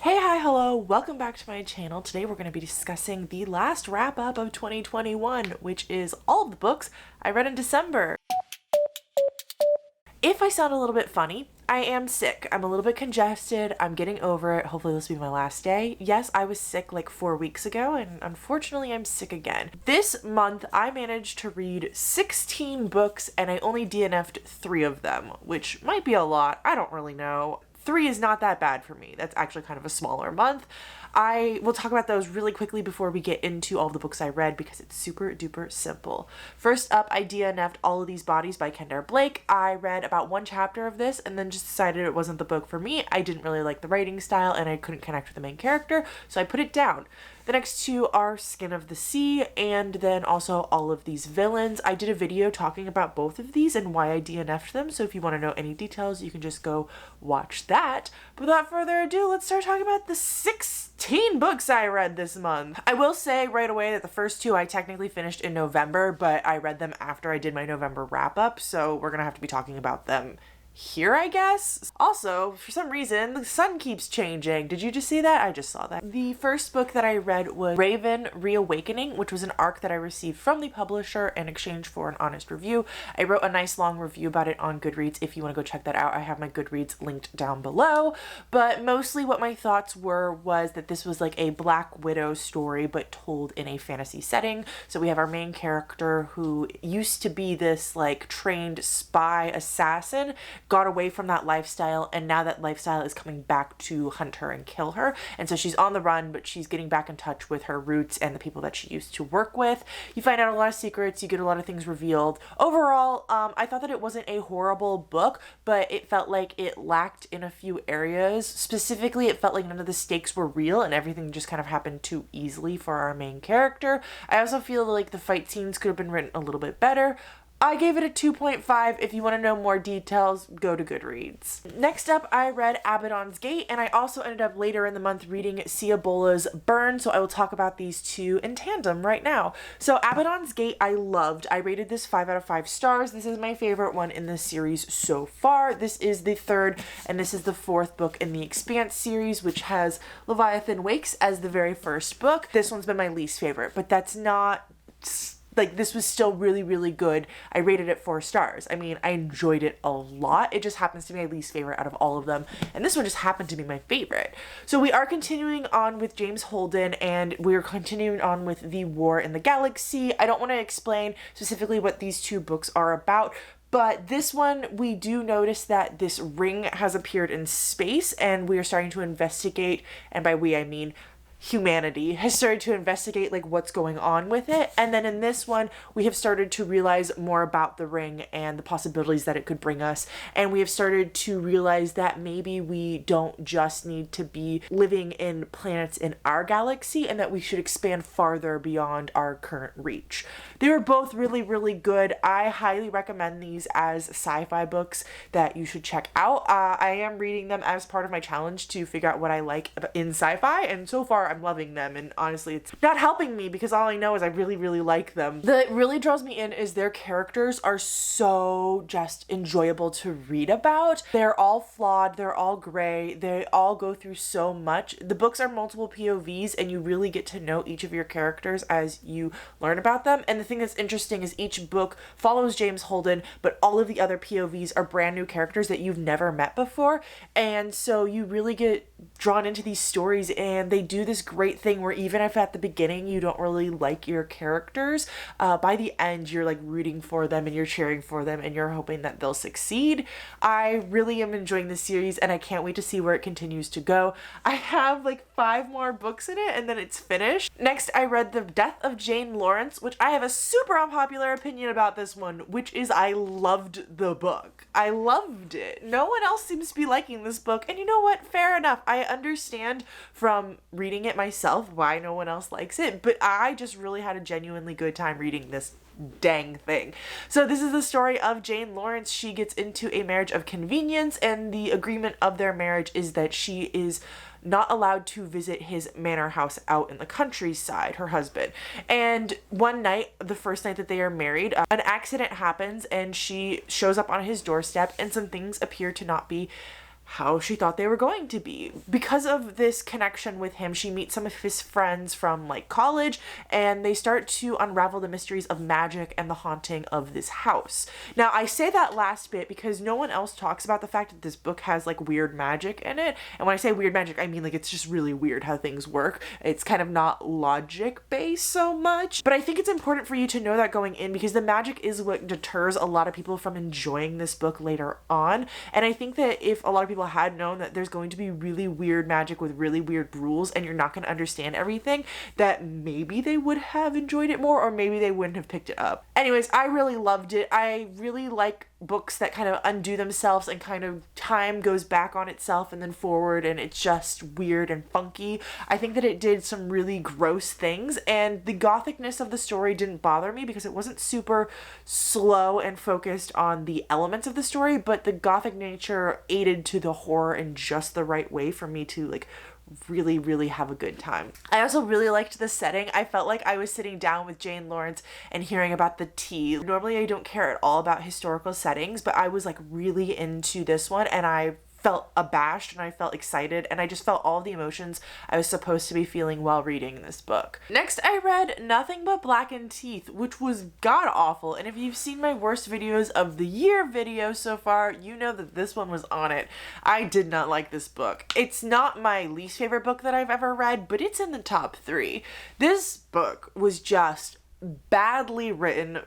Hey, hi, hello, welcome back to my channel. Today we're going to be discussing the last wrap up of 2021, which is all of the books I read in December. If I sound a little bit funny, I am sick. I'm a little bit congested. I'm getting over it. Hopefully this will be my last day. Yes, I was sick like 4 weeks ago, and unfortunately I'm sick again. This month I managed to read 16 books and I only DNF'd 3 of them, which might be a lot. I don't really know. 3 is not that bad for me. That's actually kind of a smaller month. I will talk about those really quickly before we get into all the books I read because it's super duper simple. First up, I DNF'd All of These Bodies by Kendare Blake. I read about 1 chapter of this and then just decided it wasn't the book for me. I didn't really like the writing style and I couldn't connect with the main character, so I put it down. The next 2 are Skin of the Sea and then also All of These Villains. I did a video talking about both of these and why I DNF'd them, so if you want to know any details, you can just go watch that. But without further ado, let's start talking about the 16 books I read this month. I will say right away that the first 2 I technically finished in November, but I read them after I did my November wrap-up, so we're gonna have to be talking about them here, I guess. Also, for some reason, the sun keeps changing. Did you just see that? I just saw that. The first book that I read was Reawakening, which was an arc that I received from the publisher in exchange for an honest review. I wrote a nice long review about it on Goodreads. If you want to go check that out, I have my Goodreads linked down below. But mostly what my thoughts was that this was like a Black Widow story, but told in a fantasy setting. So we have our main character who used to be this like trained spy assassin, got away from that lifestyle, and now that lifestyle is coming back to hunt her and kill her. And so she's on the run, but she's getting back in touch with her roots and the people that she used to work with. You find out a lot of secrets, you get a lot of things revealed. Overall, I thought that it wasn't a horrible book, but it felt like it lacked in a few areas. Specifically, it felt like none of the stakes were real and everything just kind of happened too easily for our main character. I also feel like the fight scenes could have been written a little bit better. I gave it a 2.5. If you want to know more details, go to Goodreads. Next up, I read Abaddons Gate, and I also ended up later in the month reading Ciabola's Burn, so I will talk about these 2 in tandem right now. So Abaddons Gate, I loved. I rated this 5 out of 5 stars. This is my favorite one in the series so far. This is the 3rd, and this is the 4th book in the Expanse series, which has Leviathan Wakes as the very first book. This one's been my least favorite, but that's not... like, this was still really, really good. I rated it 4 stars. I mean, I enjoyed it a lot. It just happens to be my least favorite out of all of them. And this one just happened to be my favorite. So we are continuing on with James Holden, and we're continuing on with The War in the Galaxy. I don't want to explain specifically what these 2 books are about, but this one, we do notice that this ring has appeared in space, and we are starting to investigate, and by we I mean humanity has started to investigate like what's going on with it. And then in this one, we have started to realize more about the ring and the possibilities that it could bring us. And we have started to realize that maybe we don't just need to be living in planets in our galaxy and that we should expand farther beyond our current reach. They were both really, really good. I highly recommend these as sci-fi books that you should check out. I am reading them as part of my challenge to figure out what I like in sci-fi, and so far I'm loving them, and honestly it's not helping me because all I know is I really, really like them. That really draws me in is their characters are so just enjoyable to read about. They're all flawed, they're all gray, they all go through so much. The books are multiple POVs and you really get to know each of your characters as you learn about them. And the thing that's interesting is each book follows James Holden, but all of the other POVs are brand new characters that you've never met before. And so you really get drawn into these stories, and they do this great thing where even if at the beginning you don't really like your characters, by the end you're like rooting for them and you're cheering for them and you're hoping that they'll succeed. I really am enjoying this series and I can't wait to see where it continues to go. I have like 5 more books in it and then it's finished. Next, I read The Death of Jane Lawrence, which I have a super unpopular opinion about this one, which is I loved the book. I loved it. No one else seems to be liking this book, and you know what? Fair enough. I understand from reading it myself why no one else likes it, but I just really had a genuinely good time reading this dang thing. So this is the story of Jane Lawrence. She gets into a marriage of convenience, and the agreement of their marriage is that she is not allowed to visit his manor house out in the countryside, her husband. And one night, the first night that they are married, an accident happens and she shows up on his doorstep and some things appear to not be how she thought they were going to be. Because of this connection with him, she meets some of his friends from like college, and they start to unravel the mysteries of magic and the haunting of this house. Now, I say that last bit because no one else talks about the fact that this book has like weird magic in it. And when I say weird magic, I mean like it's just really weird how things work. It's kind of not logic based so much. But I think it's important for you to know that going in, because the magic is what deters a lot of people from enjoying this book later on. And I think that if a lot of people had known that there's going to be really weird magic with really weird rules and you're not going to understand everything, that maybe they would have enjoyed it more, or maybe they wouldn't have picked it up. Anyways, I really loved it. I really like books that kind of undo themselves and kind of time goes back on itself and then forward, and it's just weird and funky. I think that it did some really gross things, and the gothicness of the story didn't bother me because it wasn't super slow and focused on the elements of the story, but the gothic nature aided to the horror in just the right way for me to like really have a good time. I also really liked the setting. I felt like I was sitting down with Jane Lawrence and hearing about the tea. Normally I don't care at all about historical settings, but I was like really into this one, and I felt abashed and I felt excited, and I just felt all the emotions I was supposed to be feeling while reading this book. Next, I read Nothing But Blackened Teeth, which was god awful, and if you've seen my worst videos of the year video so far, you know that this one was on it. I did not like this book. It's not my least favorite book that I've ever read, but it's in the top 3. This book was just badly written,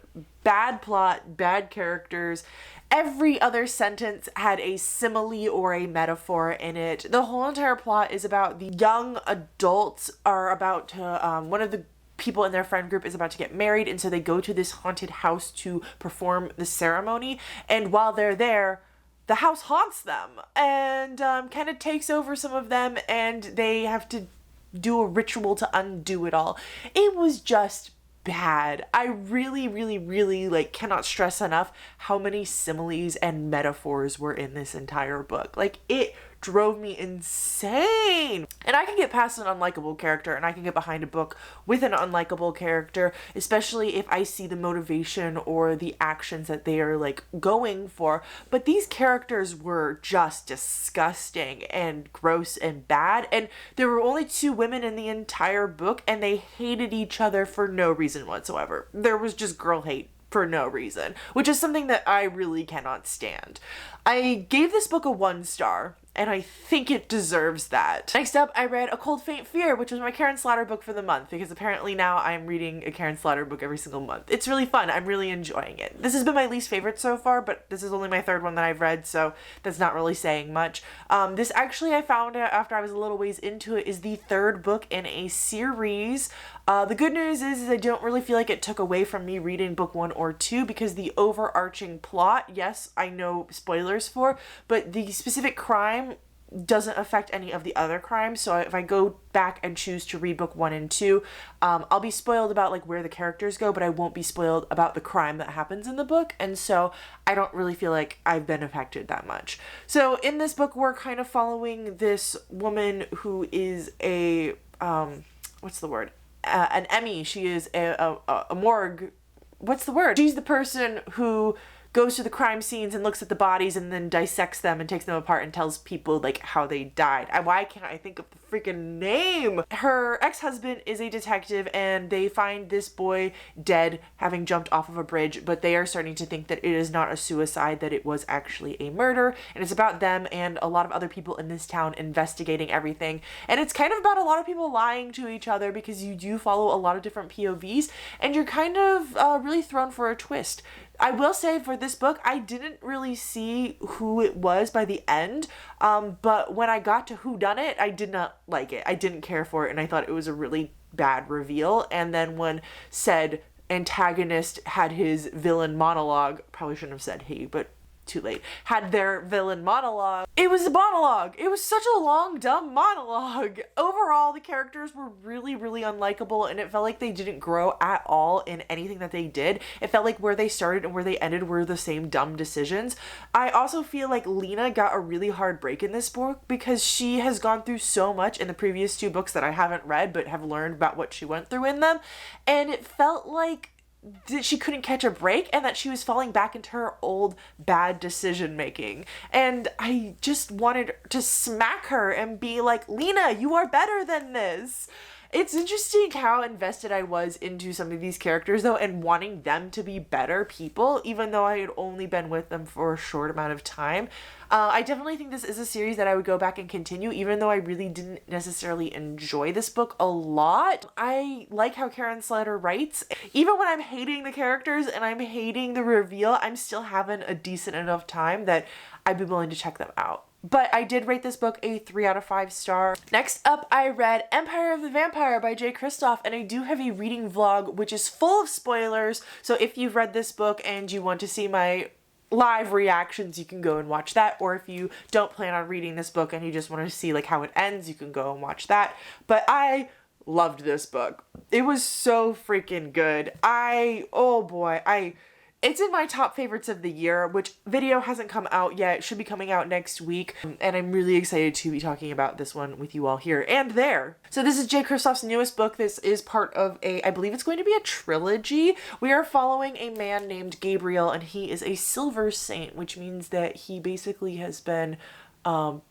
bad plot, bad characters. Every other sentence had a simile or a metaphor in it. The whole entire plot is about the young adults are about to, one of the people in their friend group is about to get married, and so they go to this haunted house to perform the ceremony, and while they're there, the house haunts them and kind of takes over some of them, and they have to do a ritual to undo it all. It was just bad. I really like cannot stress enough how many similes and metaphors were in this entire book. Like, it drove me insane. And I can get past an unlikable character, and I can get behind a book with an unlikable character, especially if I see the motivation or the actions that they are like going for. But these characters were just disgusting and gross and bad, and there were only 2 women in the entire book, and they hated each other for no reason whatsoever. There was just girl hate for no reason, which is something that I really cannot stand. I gave this book a 1 star, and I think it deserves that. Next up, I read A Cold Faint Fear, which was my Karen Slaughter book for the month, because apparently now I'm reading a Karen Slaughter book every single month. It's really fun. I'm really enjoying it. This has been my least favorite so far, but this is only my 3rd one that I've read, so that's not really saying much. This actually, I found out after I was a little ways into it, is the 3rd book in a series. The good news is I don't really feel like it took away from me reading book 1 or 2, because the overarching plot, yes, I know spoilers for, but the specific crime doesn't affect any of the other crimes. So if I go back and choose to read book 1 and 2, I'll be spoiled about like where the characters go, but I won't be spoiled about the crime that happens in the book. And so I don't really feel like I've been affected that much. So in this book, we're kind of following this woman who is a, what's the word? An Emmy. She is a morgue. What's the word? She's the person who goes to the crime scenes and looks at the bodies and then dissects them and takes them apart and tells people like how they died. Why can't I think of the freaking name? Her ex-husband is a detective, and they find this boy dead, having jumped off of a bridge, but they are starting to think that it is not a suicide, that it was actually a murder, and it's about them and a lot of other people in this town investigating everything. And it's kind of about a lot of people lying to each other, because you do follow a lot of different POVs, and you're kind of really thrown for a twist. I will say for this book, I didn't really see who it was by the end, but when I got to whodunit, I did not like it. I didn't care for it, and I thought it was a really bad reveal. And then when said antagonist had his villain monologue, probably shouldn't have said he, but too late, had their villain monologue. It was a monologue. It was such a long, dumb monologue. Overall, the characters were really unlikable, and it felt like they didn't grow at all in anything that they did. It felt like where they started and where they ended were the same dumb decisions. I also feel like Lena got a really hard break in this book, because she has gone through so much in the previous 2 books that I haven't read but have learned about what she went through in them, and it felt like she couldn't catch a break and that she was falling back into her old bad decision making. And I just wanted to smack her and be like, Lena, you are better than this. It's interesting how invested I was into some of these characters though, and wanting them to be better people, even though I had only been with them for a short amount of time. I definitely think this is a series that I would go back and continue, even though I really didn't necessarily enjoy this book a lot. I like how Karen Slater writes. Even when I'm hating the characters and I'm hating the reveal, I'm still having a decent enough time that I'd be willing to check them out. But I did rate this book a 3 out of 5 stars. Next up, I read Empire of the Vampire by Jay Kristoff, and I do have a reading vlog which is full of spoilers. So if you've read this book and you want to see my live reactions, you can go and watch that. Or if you don't plan on reading this book and you just want to see like how it ends, you can go and watch that. But I loved this book. It was so freaking good. Oh boy, it's in my top favorites of the year, which video hasn't come out yet. It should be coming out next week. And I'm really excited to be talking about this one with you all here and there. So this is Jay Kristoff's newest book. This is part of I believe it's going to be a trilogy. We are following a man named Gabriel, and he is a silver saint, which means that he basically has been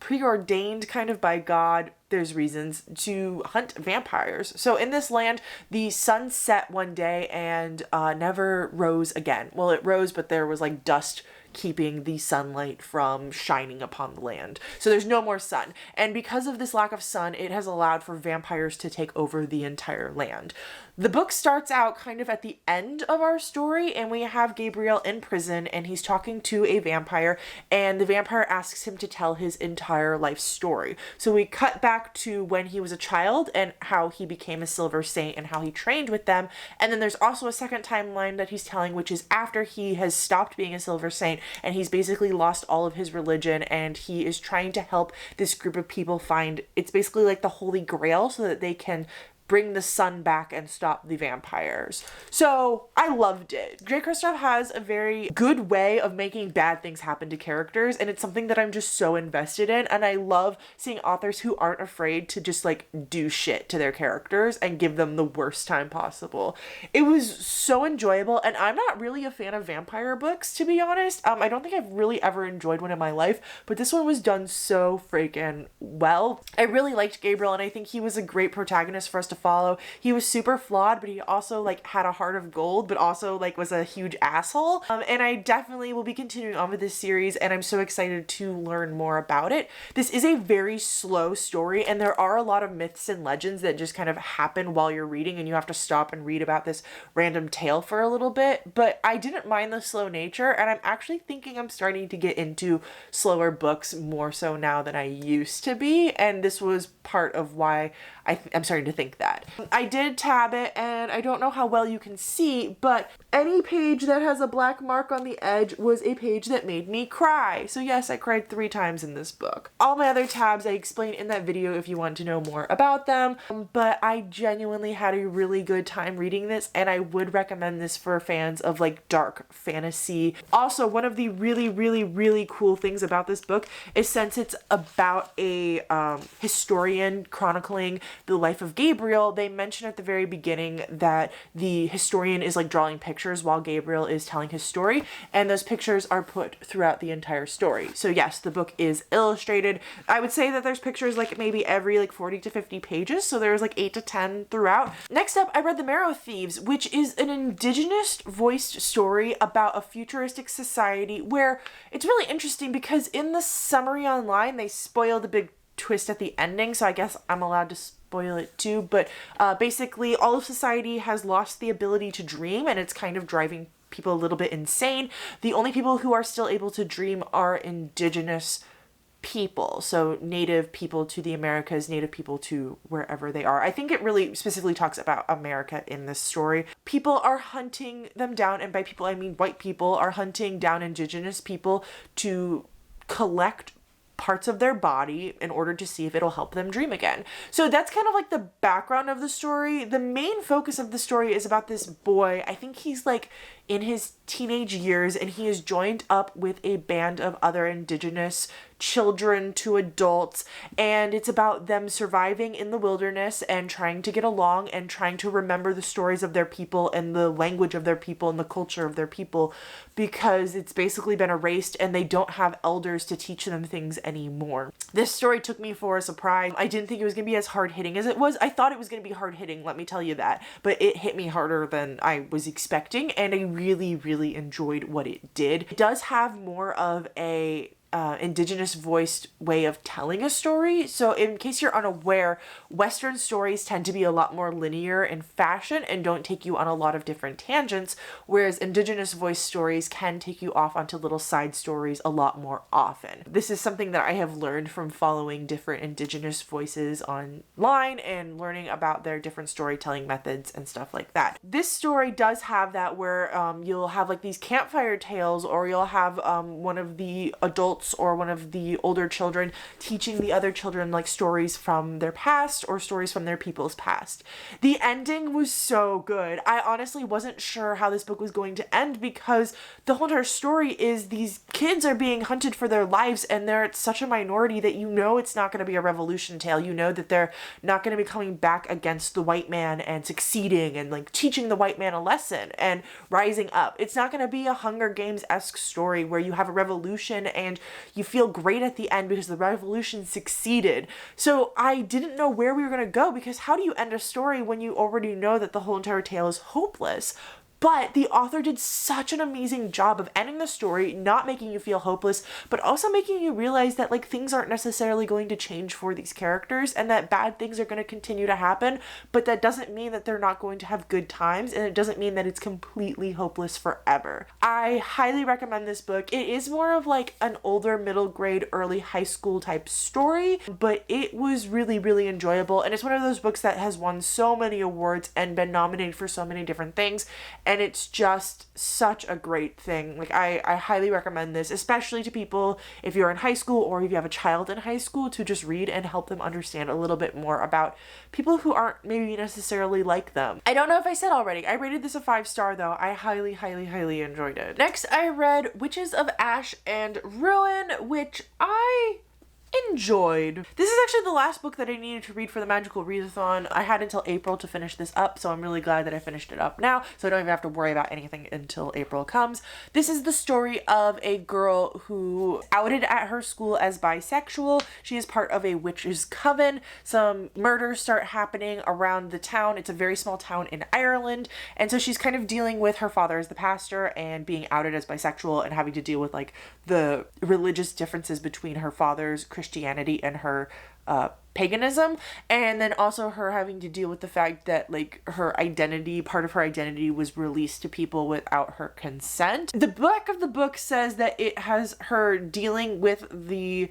preordained kind of by God, there's reasons, to hunt vampires. So in this land, the sun set one day and never rose again. Well, it rose, but there was like dust keeping the sunlight from shining upon the land. So there's no more sun. And because of this lack of sun, it has allowed for vampires to take over the entire land. The book starts out kind of at the end of our story, and we have Gabriel in prison, and he's talking to a vampire, and the vampire asks him to tell his entire life story. So we cut back to when he was a child and how he became a silver saint and how he trained with them. And then there's also a second timeline that he's telling, which is after he has stopped being a silver saint and he's basically lost all of his religion, and he is trying to help this group of people find, it's basically like the Holy Grail, so that they can bring the sun back and stop the vampires. So I loved it. Jay Kristoff has a very good way of making bad things happen to characters, and it's something that I'm just so invested in, and I love seeing authors who aren't afraid to just like do shit to their characters and give them the worst time possible. It was so enjoyable, and I'm not really a fan of vampire books, to be honest. I don't think I've really ever enjoyed one in my life, but this one was done so freaking well. I really liked Gabriel, and I think he was a great protagonist for us to follow. He was super flawed, but he also like had a heart of gold, but also like was a huge asshole. And I definitely will be continuing on with this series, and I'm so excited to learn more about it. This is a very slow story, and there are a lot of myths and legends that just kind of happen while you're reading, and you have to stop and read about this random tale for a little bit. But I didn't mind the slow nature, and I'm actually thinking I'm starting to get into slower books more so now than I used to be, and this was part of why I'm starting to think that. I did tab it, and I don't know how well you can see, but any page that has a black mark on the edge was a page that made me cry. So yes, I cried 3 times in this book. All my other tabs I explain in that video if you want to know more about them, but I genuinely had a really good time reading this, and I would recommend this for fans of like dark fantasy. Also, one of the really cool things about this book is, since it's about a historian chronicling the life of Gabriel, they mention at the very beginning that the historian is like drawing pictures while Gabriel is telling his story, and those pictures are put throughout the entire story. So yes, the book is illustrated. I would say that there's pictures like maybe every like 40 to 50 pages, so there's like 8 to 10 throughout. Next up, I read The Marrow Thieves, which is an indigenous voiced story about a futuristic society where it's really interesting because in the summary online, they spoiled the big twist at the ending, so I guess I'm allowed to spoil it too, but basically all of society has lost the ability to dream, and it's kind of driving people a little bit insane. The only people who are still able to dream are indigenous people, so native people to the Americas, native people to wherever they are. I think it really specifically talks about America in this story. People are hunting them down, and by people I mean white people are hunting down indigenous people to collect parts of their body in order to see if it'll help them dream again. So that's kind of like the background of the story. The main focus of the story is about this boy. I think he's like in his teenage years, and he is joined up with a band of other indigenous children to adults, and it's about them surviving in the wilderness and trying to get along and trying to remember the stories of their people and the language of their people and the culture of their people, because it's basically been erased and they don't have elders to teach them things anymore. This story took me for a surprise. I didn't think it was going to be as hard-hitting as it was. I thought it was going to be hard-hitting, let me tell you that, but it hit me harder than I was expecting, and I really, really enjoyed what it did. It does have more of a indigenous voiced way of telling a story. So in case you're unaware, Western stories tend to be a lot more linear in fashion and don't take you on a lot of different tangents, whereas indigenous voiced stories can take you off onto little side stories a lot more often. This is something that I have learned from following different indigenous voices online and learning about their different storytelling methods and stuff like that. This story does have that, where you'll have like these campfire tales, or you'll have one of the adults or one of the older children teaching the other children like stories from their past or stories from their people's past. The ending was so good. I honestly wasn't sure how this book was going to end, because the whole entire story is these kids are being hunted for their lives, and they're such a minority that you know it's not going to be a revolution tale. You know that they're not going to be coming back against the white man and succeeding and like teaching the white man a lesson and rising up. It's not going to be a Hunger Games-esque story where you have a revolution and you feel great at the end because the revolution succeeded. So I didn't know where we were going to go, because how do you end a story when you already know that the whole entire tale is hopeless? But the author did such an amazing job of ending the story, not making you feel hopeless, but also making you realize that like things aren't necessarily going to change for these characters, and that bad things are going to continue to happen, but that doesn't mean that they're not going to have good times, and it doesn't mean that it's completely hopeless forever. I highly recommend this book. It is more of like an older middle grade, early high school type story, but it was really, really enjoyable, and it's one of those books that has won so many awards and been nominated for so many different things. And it's just such a great thing. Like I highly recommend this, especially to people if you're in high school or if you have a child in high school, to just read and help them understand a little bit more about people who aren't maybe necessarily like them. I don't know if I said already, I rated this a 5-star though. I highly, highly, highly enjoyed it. Next, I read Witches of Ash and Ruin, which I enjoyed. This is actually the last book that I needed to read for the Magical Readathon. I had until April to finish this up, so I'm really glad that I finished it up now, so I don't even have to worry about anything until April comes. This is the story of a girl who outed at her school as bisexual. She is part of a witch's coven. Some murders start happening around the town. It's a very small town in Ireland, and so she's kind of dealing with her father as the pastor and being outed as bisexual and having to deal with like the religious differences between her father's Christianity and her paganism, and then also her having to deal with the fact that like her identity, part of her identity, was released to people without her consent. The back of the book says that it has her dealing with the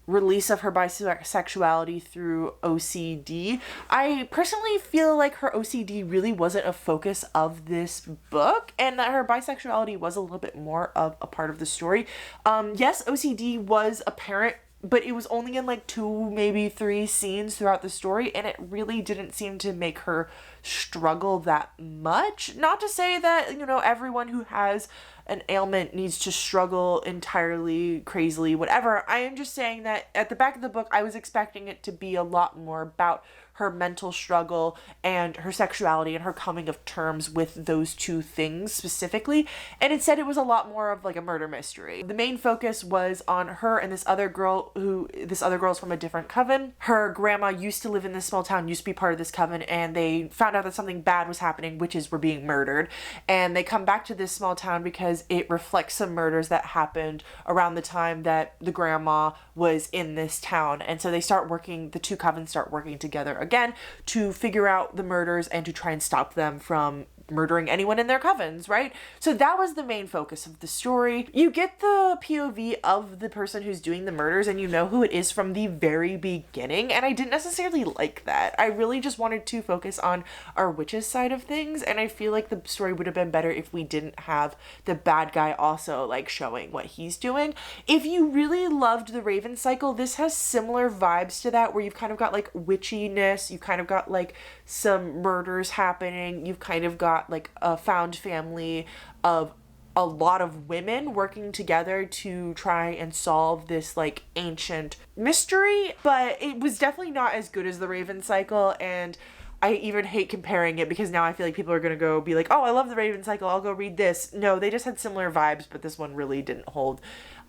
release of her bisexuality through OCD. I personally feel like her OCD really wasn't a focus of this book, and that her bisexuality was a little bit more of a part of the story. Yes, OCD was apparent, but it was only in like 2, maybe 3 scenes throughout the story, and it really didn't seem to make her struggle that much. Not to say that, you know, everyone who has an ailment needs to struggle entirely, crazily, whatever. I am just saying that at the back of the book, I was expecting it to be a lot more about her mental struggle and her sexuality and her coming of terms with those 2 things specifically. And instead it was a lot more of like a murder mystery. The main focus was on her and this other girl is from a different coven. Her grandma used to live in this small town, used to be part of this coven, and they found out that something bad was happening. Witches were being murdered, and they come back to this small town because it reflects some murders that happened around the time that the grandma was in this town. And so they start working, the 2 covens start working together again to figure out the murders and to try and stop them from murdering anyone in their covens, right? So that was the main focus of the story. You get the POV of the person who's doing the murders, and you know who it is from the very beginning, and I didn't necessarily like that. I really just wanted to focus on our witches side of things, and I feel like the story would have been better if we didn't have the bad guy also like showing what he's doing. If you really loved the Raven cycle, this has similar vibes to that, where you've kind of got like witchiness, you've kind of got like some murders happening, you've kind of got like a found family of a lot of women working together to try and solve this like ancient mystery, but it was definitely not as good as the Raven Cycle, and I even hate comparing it because now I feel like people are going to go be like, oh, I love the Raven Cycle, I'll go read this. No, they just had similar vibes, but this one really didn't hold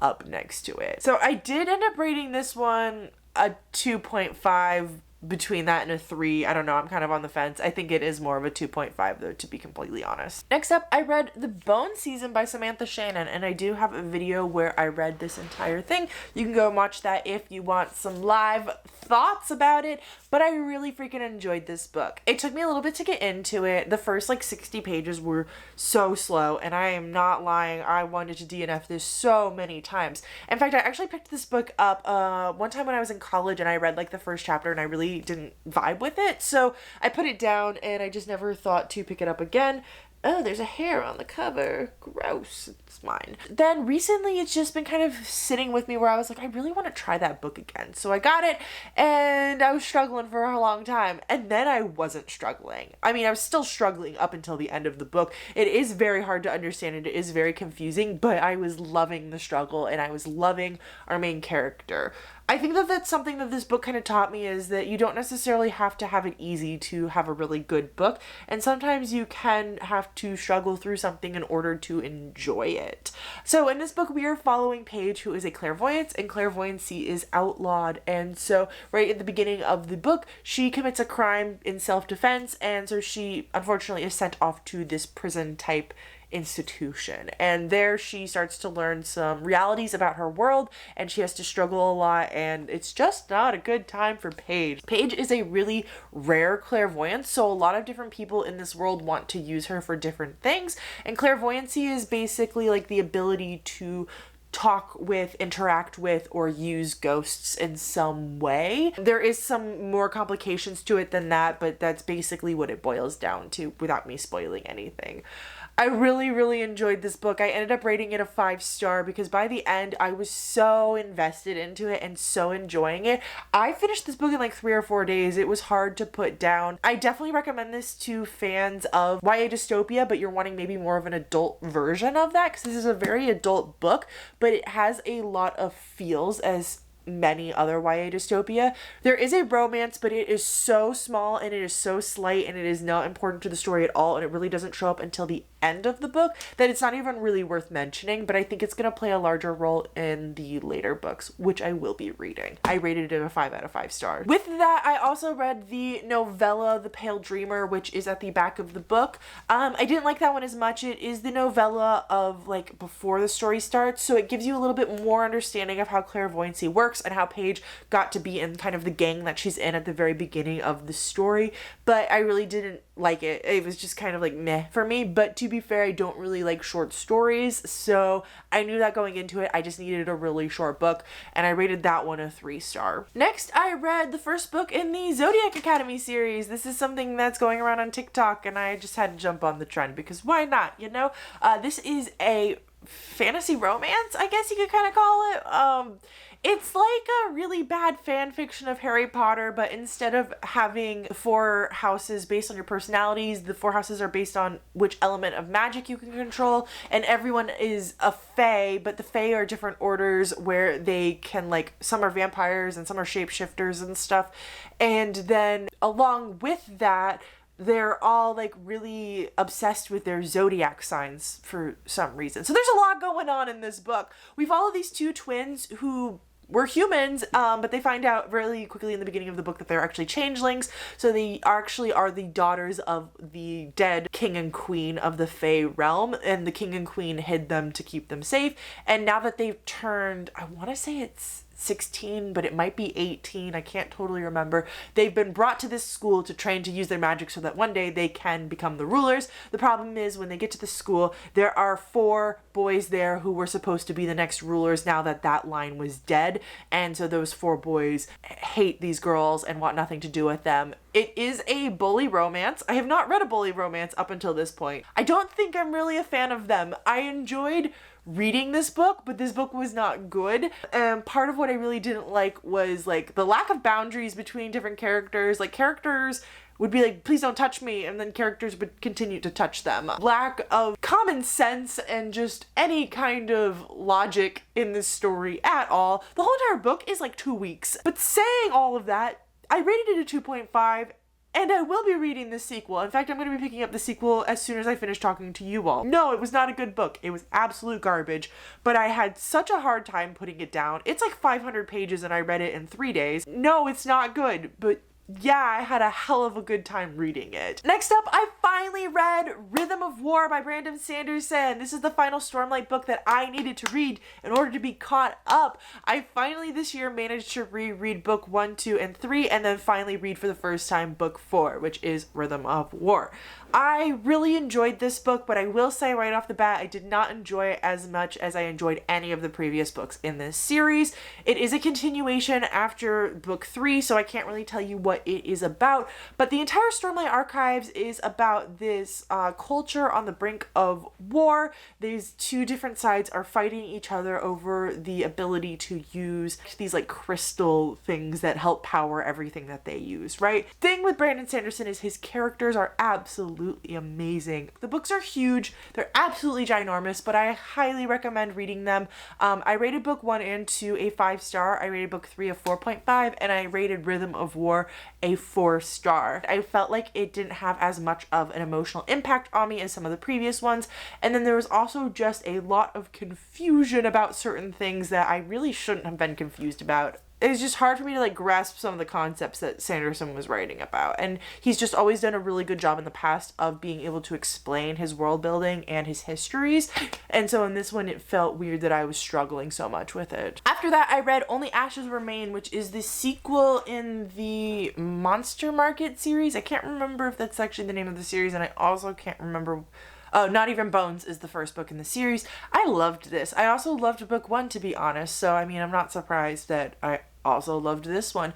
up next to it. So I did end up rating this one a 2.5, between that and a 3. I don't know, I'm kind of on the fence. I think it is more of a 2.5 though, to be completely honest. Next up, I read The Bone Season by Samantha Shannon, and I do have a video where I read this entire thing. You can go and watch that if you want some live thoughts about it, but I really freaking enjoyed this book. It took me a little bit to get into it. The first like 60 pages were so slow, and I am not lying, I wanted to DNF this so many times. In fact, I actually picked this book up one time when I was in college, and I read like the first chapter and I really didn't vibe with it, so I put it down and I just never thought to pick it up again. Oh, there's a hair on the cover. Gross. It's mine. Then recently it's just been kind of sitting with me where I was like, I really want to try that book again. So I got it, and I was struggling for a long time. And then I wasn't struggling. I mean, I was still struggling up until the end of the book. It is very hard to understand. It is very confusing, but I was loving the struggle, and I was loving our main character. I think that that's something that this book kind of taught me, is that you don't necessarily have to have it easy to have a really good book, and sometimes you can have to struggle through something in order to enjoy it. So in this book, we are following Paige, who is a clairvoyant, and clairvoyancy is outlawed, and so right at the beginning of the book, she commits a crime in self-defense, and so she unfortunately is sent off to this prison type institution, and there she starts to learn some realities about her world, and she has to struggle a lot, and it's just not a good time for Paige. Paige is a really rare clairvoyant, so a lot of different people in this world want to use her for different things, and clairvoyancy is basically like the ability to talk with, interact with, or use ghosts in some way. There is some more complications to it than that, but that's basically what it boils down to without me spoiling anything. I really, really enjoyed this book. I ended up rating it a 5-star because by the end, I was so invested into it and so enjoying it. I finished this book in like 3 or 4 days. It was hard to put down. I definitely recommend this to fans of YA dystopia, but you're wanting maybe more of an adult version of that, because this is a very adult book, but it has a lot of feels as many other YA dystopia. There is a romance, but it is so small and it is so slight and it is not important to the story at all, and it really doesn't show up until the end of the book that it's not even really worth mentioning, but I think it's going to play a larger role in the later books, which I will be reading. I rated it a 5 out of 5 stars. With that, I also read the novella The Pale Dreamer, which is at the back of the book. I didn't like that one as much. It is the novella of like before the story starts, so it gives you a little bit more understanding of how clairvoyancy works and how Paige got to be in kind of the gang that she's in at the very beginning of the story, but I really didn't like it. It was just kind of like meh for me, but to be fair, I don't really like short stories, so I knew that going into it. I just needed a really short book, and I rated that one a 3-star. Next, I read the first book in the Zodiac Academy series. This is something that's going around on TikTok, and I just had to jump on the trend because why not, you know? This is a fantasy romance, I guess you could kind of call it. It's like a really bad fan fiction of Harry Potter, but instead of having 4 houses based on your personalities, the 4 houses are based on which element of magic you can control, and everyone is a fae, but the fae are different orders where they can, like, some are vampires and some are shapeshifters and stuff, and then along with that, they're all like really obsessed with their zodiac signs for some reason. So there's a lot going on in this book. We follow these 2 twins who were humans, but they find out really quickly in the beginning of the book that they're actually changelings. So they actually are the daughters of the dead king and queen of the Fae realm, and the king and queen hid them to keep them safe. And now that they've turned, I want to say it's 16, but it might be 18. I can't totally remember. They've been brought to this school to train to use their magic so that one day they can become the rulers. The problem is when they get to the school, there are 4 boys there who were supposed to be the next rulers now that that line was dead. And so those 4 boys hate these girls and want nothing to do with them. It is a bully romance. I have not read a bully romance up until this point. I don't think I'm really a fan of them. I enjoyed reading this book, but this book was not good. And part of what I really didn't like was like the lack of boundaries between different characters. Like characters would be like, please don't touch me, and then characters would continue to touch them. Lack of common sense and just any kind of logic in this story at all. The whole entire book is like 2 weeks. But saying all of that, I rated it a 2.5, and I will be reading the sequel. In fact, I'm going to be picking up the sequel as soon as I finish talking to you all. No, it was not a good book. It was absolute garbage, but I had such a hard time putting it down. It's like 500 pages and I read it in 3 days. No, it's not good, but yeah, I had a hell of a good time reading it. Next up, I finally read Rhythm of War by Brandon Sanderson. This is the final Stormlight book that I needed to read in order to be caught up. I finally this year managed to reread book 1, 2, and 3, and then finally read for the first time book 4, which is Rhythm of War. I really enjoyed this book, but I will say right off the bat, I did not enjoy it as much as I enjoyed any of the previous books in this series. It is a continuation after book 3, so I can't really tell you what it is about, but the entire Stormlight Archives is about this culture on the brink of war. These two different sides are fighting each other over the ability to use these like crystal things that help power everything that they use, right? Thing with Brandon Sanderson is his characters are absolutely amazing. The books are huge. They're absolutely ginormous, but I highly recommend reading them. I rated book 1 and 2 a 5-star. I rated book 3 a 4.5, and I rated Rhythm of War a 4-star. I felt like it didn't have as much of an emotional impact on me as some of the previous ones, and then there was also just a lot of confusion about certain things that I really shouldn't have been confused about. It was just hard for me to like grasp some of the concepts that Sanderson was writing about, and he's just always done a really good job in the past of being able to explain his world building and his histories, and so in this one it felt weird that I was struggling so much with it. After that, I read Only Ashes Remain, which is the sequel in the Monster Market series. I can't remember if that's actually the name of the series, and I also can't remember. Oh, Not Even Bones is the first book in the series. I loved this. I also loved book 1, to be honest, so I mean, I'm not surprised that I also loved this one.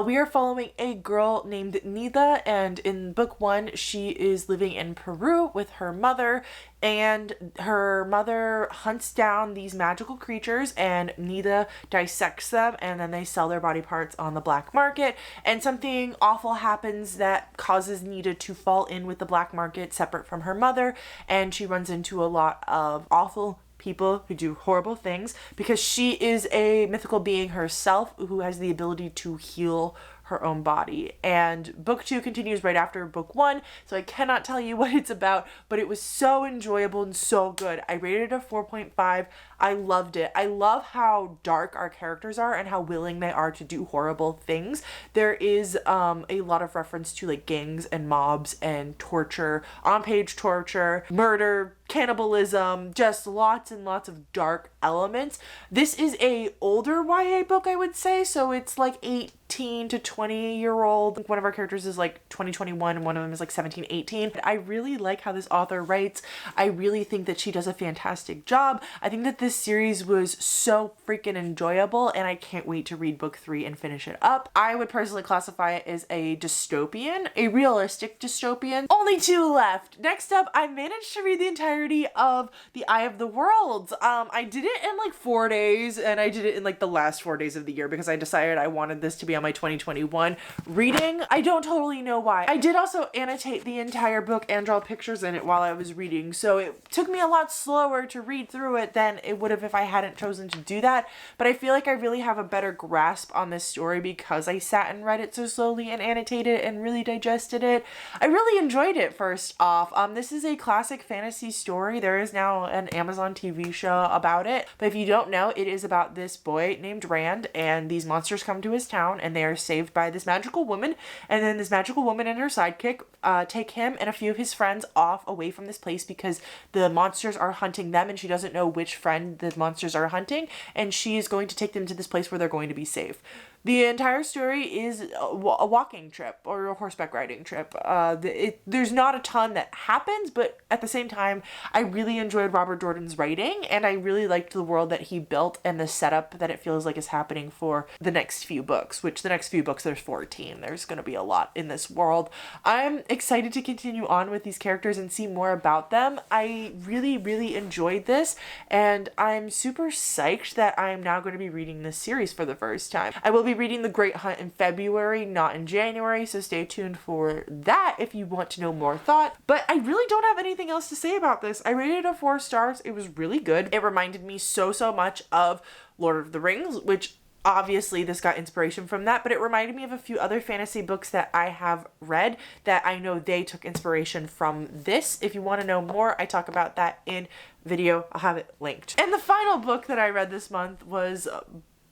We are following a girl named Nida, and in book 1, she is living in Peru with her mother, and her mother hunts down these magical creatures, and Nida dissects them, and then they sell their body parts on the black market, and something awful happens that causes Nida to fall in with the black market separate from her mother, and she runs into a lot of awful people who do horrible things because she is a mythical being herself who has the ability to heal her own body. And book 2 continues right after book 1, so I cannot tell you what it's about, but it was so enjoyable and so good. I rated it a 4.5. I loved it. I love how dark our characters are and how willing they are to do horrible things. There is a lot of reference to like gangs and mobs and torture, on-page torture, murder, cannibalism, just lots and lots of dark elements. This is a older YA book, I would say, so it's like 18 to 20-year-old. One of our characters is like 2021 and one of them is like 17, 18. I really like how this author writes. I really think that she does a fantastic job. I think that this series was so freaking enjoyable, and I can't wait to read book 3 and finish it up. I would personally classify it as a dystopian, a realistic dystopian. Only 2 left. Next up, I managed to read the entirety of The Eye of the World. I did it in like 4 days, and I did it in like the last 4 days of the year because I decided I wanted this to be on my 2021 reading. I don't totally know why. I did also annotate the entire book and draw pictures in it while I was reading, so it took me a lot slower to read through it than it would have if I hadn't chosen to do that, but I feel like I really have a better grasp on this story because I sat and read it so slowly and annotated and really digested it. I really enjoyed it, first off. This is a classic fantasy story. There is now an Amazon TV show about it, but if you don't know, it is about this boy named Rand, and these monsters come to his town and they are saved by this magical woman, and then this magical woman and her sidekick take him and a few of his friends off away from this place because the monsters are hunting them and she doesn't know which friend the monsters are hunting, and she is going to take them to this place where they're going to be safe. The entire story is a walking trip or a horseback riding trip. There's not a ton that happens, but at the same time, I really enjoyed Robert Jordan's writing, and I really liked the world that he built and the setup that it feels like is happening for the next few books, which the next few books, there's 14. There's going to be a lot in this world. I'm excited to continue on with these characters and see more about them. I really, really enjoyed this, and I'm super psyched that I'm now going to be reading this series for the first time. I will be reading The Great Hunt in February, not in January, so stay tuned for that if you want to know more thought. But I really don't have anything else to say about this. I rated it 4 stars. It was really good. It reminded me so much of Lord of the Rings, which obviously this got inspiration from that, but it reminded me of a few other fantasy books that I have read that I know they took inspiration from this. If you want to know more, I talk about that in video. I'll have it linked. And the final book that I read this month was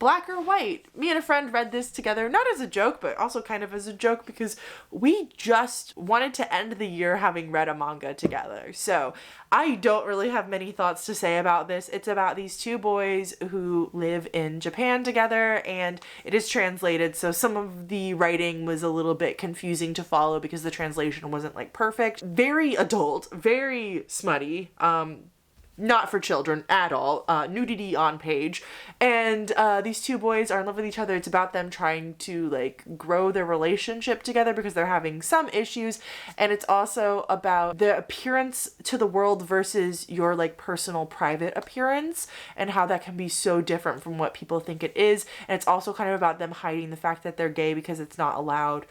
Black or White. Me and a friend read this together, not as a joke, but also kind of as a joke because we just wanted to end the year having read a manga together. So I don't really have many thoughts to say about this. It's about these two boys who live in Japan together, and it is translated, so some of the writing was a little bit confusing to follow because the translation wasn't like perfect. Very adult, very smutty, not for children at all, nudity on page, and these two boys are in love with each other. It's about them trying to like grow their relationship together because they're having some issues, and it's also about the appearance to the world versus your like personal private appearance and how that can be so different from what people think it is. And it's also kind of about them hiding the fact that they're gay because it's not allowed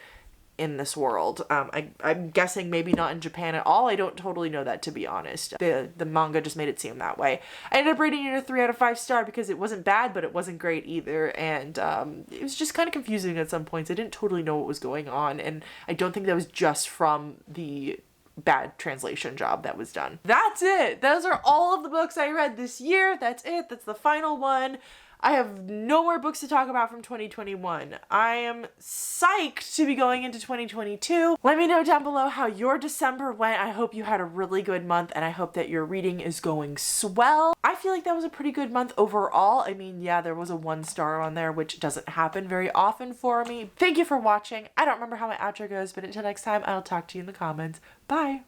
in this world. I'm guessing maybe not in Japan at all. I don't totally know that, to be honest. The manga just made it seem that way. I ended up rating it a 3 out of 5 star because it wasn't bad, but it wasn't great either. And it was just kind of confusing at some points. I didn't totally know what was going on. And I don't think that was just from the bad translation job that was done. That's it. Those are all of the books I read this year. That's it. That's the final one. I have no more books to talk about from 2021. I am psyched to be going into 2022. Let me know down below how your December went. I hope you had a really good month, and I hope that your reading is going swell. I feel like that was a pretty good month overall. I mean, yeah, there was a 1 star on there, which doesn't happen very often for me. Thank you for watching. I don't remember how my outro goes, but until next time, I'll talk to you in the comments. Bye!